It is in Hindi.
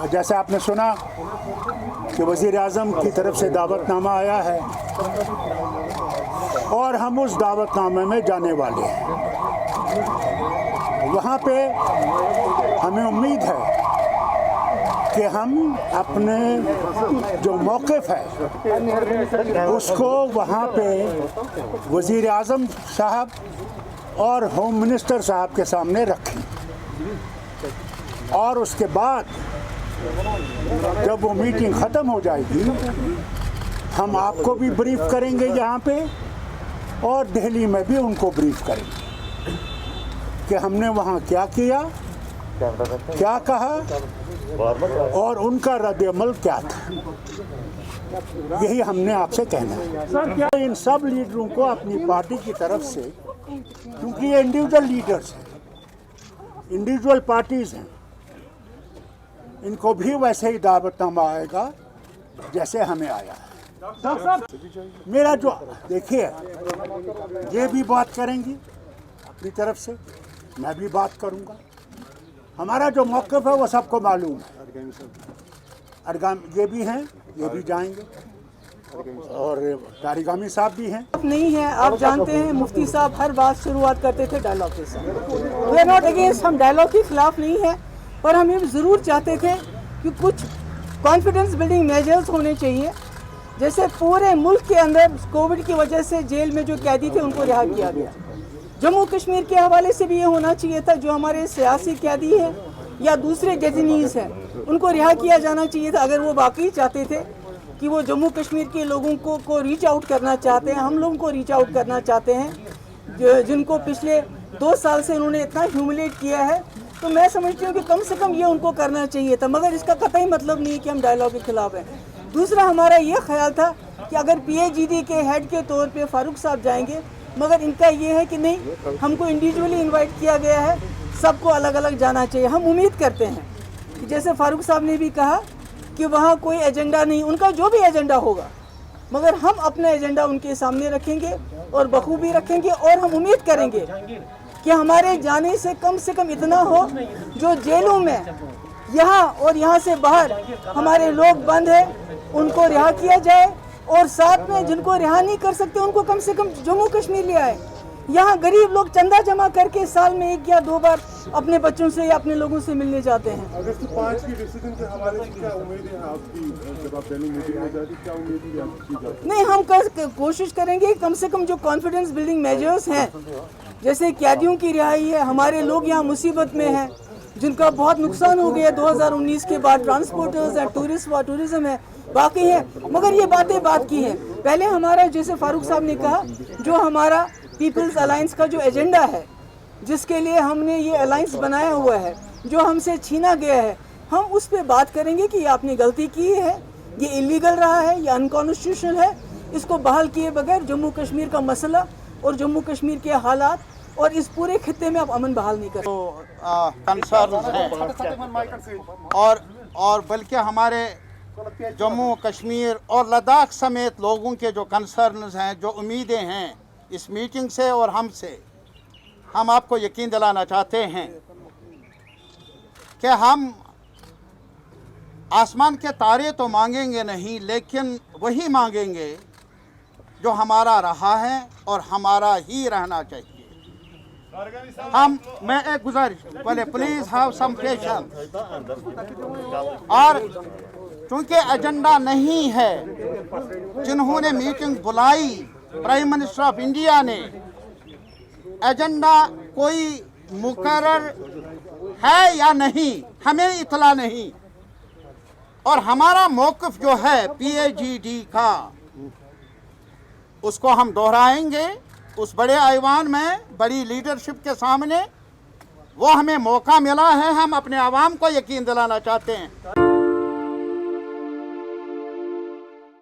जैसे आपने सुना कि वज़ीर आज़म की तरफ से दावतनामा आया है और हम उस दावतनामे में जाने वाले हैं। वहाँ पे हमें उम्मीद है कि हम अपने जो मौक़िफ़ है उसको वहाँ पे वज़ीर आज़म साहब और होम मिनिस्टर साहब के सामने रखें और उसके बाद जब वो मीटिंग ख़त्म हो जाएगी हम आपको भी ब्रीफ करेंगे यहाँ पे और दिल्ली में भी उनको ब्रीफ करेंगे कि हमने वहाँ क्या किया, क्या कहा और उनका रद्द-ए-अमल क्या था। यही हमने आपसे कहना है। इन सब लीडरों को अपनी पार्टी की तरफ से, क्योंकि ये इंडिविजुअल लीडर्स हैं, इंडिविजुअल पार्टीज़ हैं, इनको भी वैसे ही दावतनामा आएगा जैसे हमें आया है। मेरा जो देखिए, ये भी बात करेंगी अपनी तरफ से, मैं भी बात करूंगा। हमारा जो मौक़िफ़ है वो सबको मालूम है। ये भी हैं, ये भी जाएंगे और तारिगामी साहब भी हैं। नहीं है, आप जानते हैं मुफ्ती साहब हर बात शुरुआत करते थे डायलॉग के साथ। वी आर नॉट अगेंस्ट, हम डायलॉग के खिलाफ नहीं है, पर हम ये ज़रूर चाहते थे कि कुछ कॉन्फिडेंस बिल्डिंग मेजर्स होने चाहिए। जैसे पूरे मुल्क के अंदर कोविड की वजह से जेल में जो कैदी थे उनको रिहा किया गया। जम्मू कश्मीर के हवाले से भी ये होना चाहिए था, जो हमारे सियासी कैदी हैं या दूसरे डेटेनीज़ हैं उनको रिहा किया जाना चाहिए था। अगर वो वाकई चाहते थे कि वो जम्मू कश्मीर के लोगों को रीच आउट करना चाहते हैं, हम लोगों को रीच आउट करना चाहते हैं, जिनको पिछले 2 साल से उन्होंने इतना ह्यूमिलेट किया है, तो मैं समझती हूँ कि कम से कम ये उनको करना चाहिए था। मगर इसका कतई मतलब नहीं है कि हम डायलॉग के खिलाफ हैं। दूसरा, हमारा ये ख्याल था कि अगर PAGD के हेड के तौर पे फारूक साहब जाएंगे, मगर इनका ये है कि नहीं, हमको इंडिविजुअली इनवाइट किया गया है, सबको अलग अलग जाना चाहिए। हम उम्मीद करते हैं कि जैसे फारूक साहब ने भी कहा कि वहाँ कोई एजेंडा नहीं, उनका जो भी एजेंडा होगा, मगर हम अपना एजेंडा उनके सामने रखेंगे और बखूबी रखेंगे। और हम उम्मीद करेंगे कि हमारे जाने से कम इतना हो, जो जेलों में यहाँ और यहाँ से बाहर हमारे लोग बंद हैं उनको रिहा किया जाए, और साथ में जिनको रिहा नहीं कर सकते उनको कम से कम जम्मू कश्मीर ले आए। यहाँ गरीब लोग चंदा जमा करके साल में 1 या 2 बार अपने बच्चों से या अपने लोगों से मिलने जाते हैं। अगस्त 5 की डिसीजन के हवाले से क्या उम्मीदें हैं आपकी? जब आप पहली मीटिंग में जाती, क्या उम्मीदें आपकी? नहीं, हम कोशिश करेंगे कम से कम जो कॉन्फिडेंस बिल्डिंग मेजर्स हैं, जैसे कैदियों की रिहाई है, हमारे लोग यहाँ मुसीबत में हैं जिनका बहुत नुकसान हो गया 2019 के बाद, ट्रांसपोर्टर्स हैं, टूरिज्म है, बाकी है, मगर ये बातें बात की हैं। पहले हमारा, जैसे फारूक साहब ने कहा, जो हमारा पीपल्स अलायंस का जो एजेंडा है, जिसके लिए हमने ये अलायंस बनाया हुआ है, जो हमसे छीना गया है, हम उस पर बात करेंगे कि ये आपने गलती की है, ये इलीगल रहा है, ये अनकॉन्स्टिट्यूशनल है, इसको बहाल किए बगैर जम्मू कश्मीर का मसला और जम्मू कश्मीर के हालात और इस पूरे खित्ते में आप अमन बहाल नहीं कर कंसर्न हैं और बल्कि हमारे जम्मू कश्मीर और लद्दाख समेत लोगों के जो कंसर्न्स हैं, जो उम्मीदें हैं इस मीटिंग से और हमसे, हम आपको यकीन दिलाना चाहते हैं कि हम आसमान के तारे तो मांगेंगे नहीं, लेकिन वही मांगेंगे जो हमारा रहा है और हमारा ही रहना चाहिए। मैं एक गुजारिश, पहले प्लीज हैव सम पेशेंस। और चूंकि एजेंडा नहीं है, जिन्होंने मीटिंग बुलाई, प्राइम मिनिस्टर ऑफ इंडिया ने, एजेंडा कोई मुकर्रर है या नहीं हमें इतला नहीं, और हमारा मौक़िफ़ जो है PAGD का, उसको हम दोहराएंगे उस बड़े ऐवान में, बड़ी लीडरशिप के सामने। वो हमें मौका मिला है, हम अपने आवाम को यकीन दिलाना चाहते हैं।